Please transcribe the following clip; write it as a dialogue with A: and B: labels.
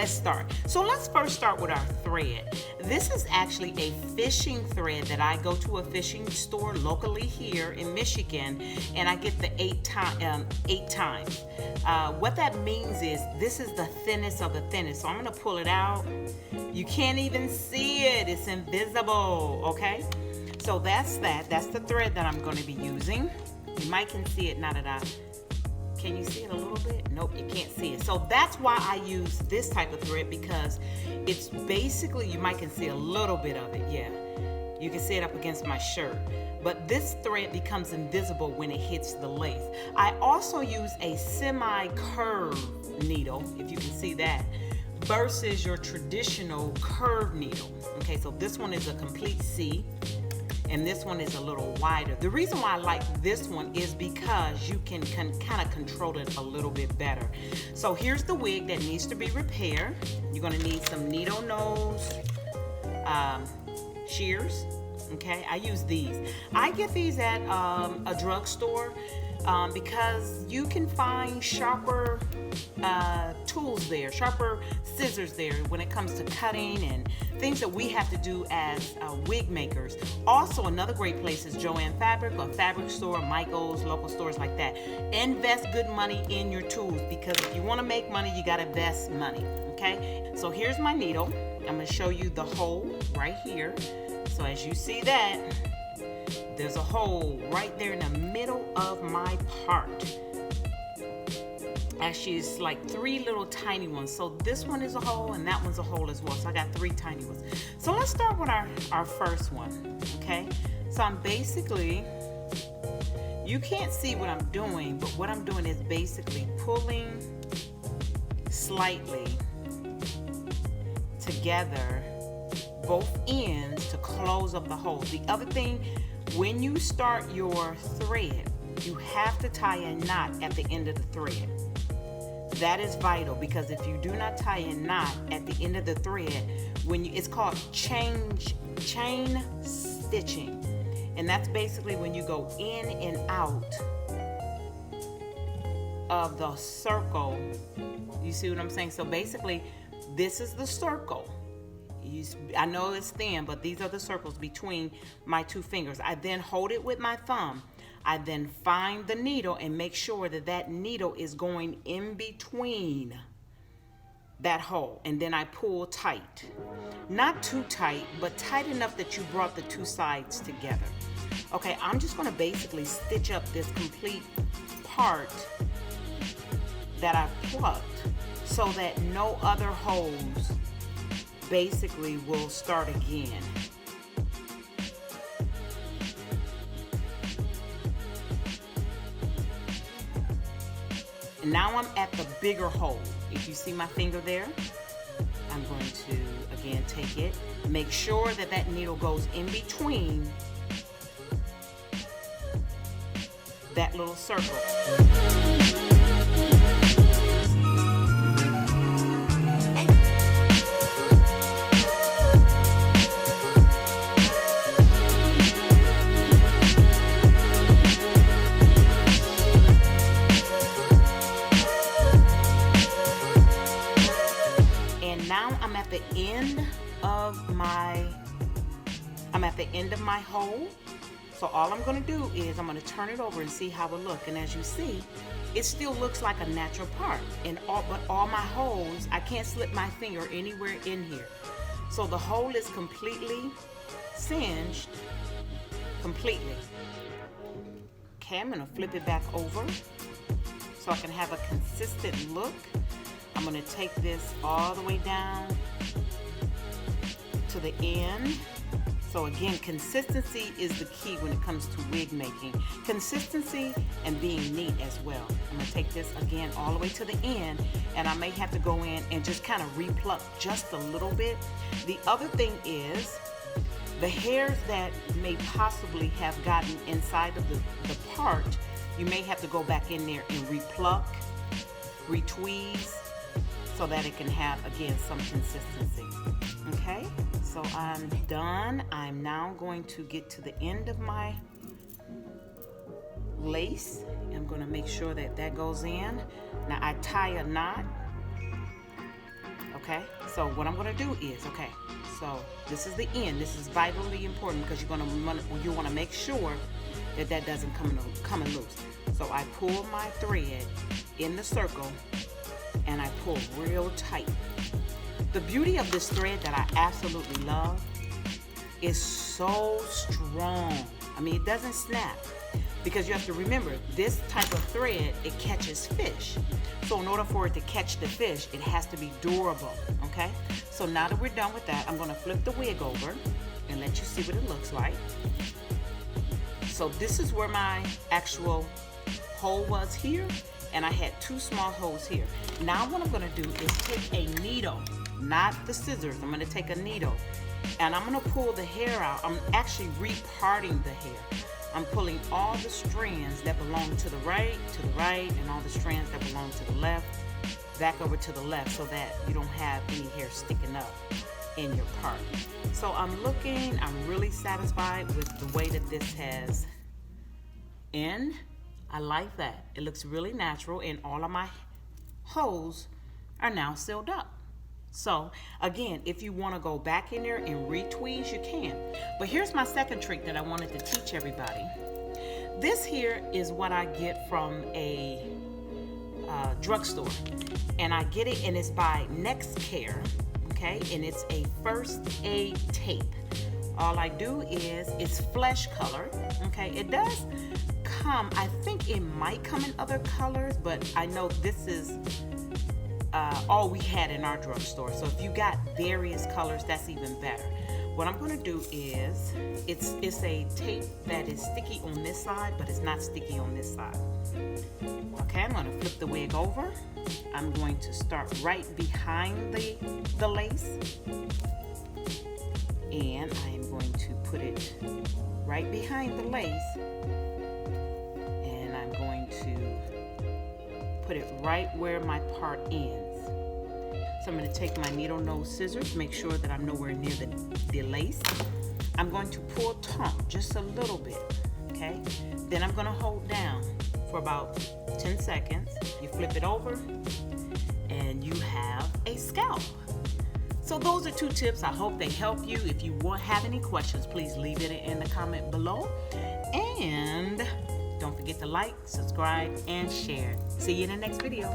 A: let's start. So let's first start with our thread. This is actually a fishing thread that I go to a fishing store locally here in Michigan, and I get the 8 times. What that means is this is the thinnest of the thinnest. So I'm gonna pull it out. You can't even see it, it's invisible, okay? So that's the thread that I'm gonna be using. You might can see it now that can you see it a little bit? Nope, you can't see it. So that's why I use this type of thread, because it's basically, you might can see a little bit of it, yeah. You can see it up against my shirt. But this thread becomes invisible when it hits the lace. I also use a semi-curved needle, if you can see that, versus your traditional curved needle. Okay, so this one is a complete C, and this one is a little wider. The reason why I like this one is because you can kind of control it a little bit better. So here's the wig that needs to be repaired. You're gonna need some needle nose shears. Okay, I use these. I get these at a drugstore because you can find sharper tools there, sharper scissors there when it comes to cutting and things that we have to do as wig makers. Also, another great place is Joann Fabric or Fabric Store, Michael's, local stores like that. Invest good money in your tools, because if you want to make money, you got to invest money. Okay, so here's my needle. I'm going to show you the hole right here. So as you see that, there's a hole right there in the middle of my part. Actually, it's like 3 little tiny ones. So this one is a hole and that one's a hole as well. So I got 3 tiny ones. So let's start with our first one, okay? So I'm basically, you can't see what I'm doing, but what I'm doing is basically pulling slightly together both ends to close up the hole. The other thing, when you start your thread, you have to tie a knot at the end of the thread. That is vital, because if you do not tie a knot at the end of the thread, it's called chain stitching, and that's basically when you go in and out of the circle. You see what I'm saying? So basically, this is the circle. I know it's thin, but these are the circles between my 2 fingers. I then hold it with my thumb. I then find the needle and make sure that that needle is going in between that hole. And then I pull tight. Not too tight, but tight enough that you brought the 2 sides together. Okay, I'm just gonna basically stitch up this complete part that I plucked so that no other holes basically will start again. And now I'm at the bigger hole. If you see my finger there, I'm going to again take it, make sure that that needle goes in between that little circle. I'm at the end of my hole. So all I'm going to do is I'm going to turn it over and see how it looks. And as you see, it still looks like a natural part. But all my holes, I can't slip my finger anywhere in here. So the hole is completely singed, completely. Okay, I'm going to flip it back over so I can have a consistent look. I'm going to take this all the way down to the end. So again, consistency is the key when it comes to wig making. Consistency and being neat as well. I'm gonna take this again all the way to the end, and I may have to go in and just kind of repluck just a little bit. The other thing is the hairs that may possibly have gotten inside of the part, you may have to go back in there and repluck, retweeze, so that it can have, again, some consistency. Okay, so I'm done. I'm now going to get to the end of my lace. I'm going to make sure that that goes in. Now I tie a knot, Okay, so what I'm gonna do is, okay, so this is the end. This is vitally important because you want to make sure that that doesn't come loose. So I pull my thread in the circle and I pull real tight. The beauty of this thread that I absolutely love is so strong. I mean, it doesn't snap, because you have to remember, this type of thread, it catches fish. So in order for it to catch the fish, it has to be durable, okay? So now that we're done with that, I'm gonna flip the wig over and let you see what it looks like. So this is where my actual hole was here, and I had 2 small holes here. Now what I'm gonna do is take a needle, not the scissors. I'm gonna take a needle and I'm gonna pull the hair out. I'm actually reparting the hair. I'm pulling all the strands that belong to the right, and all the strands that belong to the left, back over to the left, so that you don't have any hair sticking up in your part. So I'm really satisfied with the way that this has end. I like that. It looks really natural, and all of my holes are now sealed up. So again, if you want to go back in there and retweeze, you can. But here's my second trick that I wanted to teach everybody. This here is what I get from a drugstore, and I get it, and it's by Next Care, okay? And it's a first aid tape. All I do is, it's flesh color, okay? It does come, I think it might come in other colors, but I know this is all we had in our drugstore. So if you got various colors, that's even better. What I'm going to do is, it's a tape that is sticky on this side, but it's not sticky on this side. Okay, I'm going to flip the wig over. I'm going to start right behind the lace, and I am going to put it right behind the lace, and I'm going to put it right where my part ends. So I'm going to take my needle nose scissors, make sure that I'm nowhere near the lace. I'm going to pull taut just a little bit, okay? Then I'm going to hold down for about 10 seconds. You flip it over, and you have a scalp. So those are 2 tips. I hope they help you. If you have any questions, please leave it in the comment below. And don't forget to like, subscribe, and share. See you in the next video.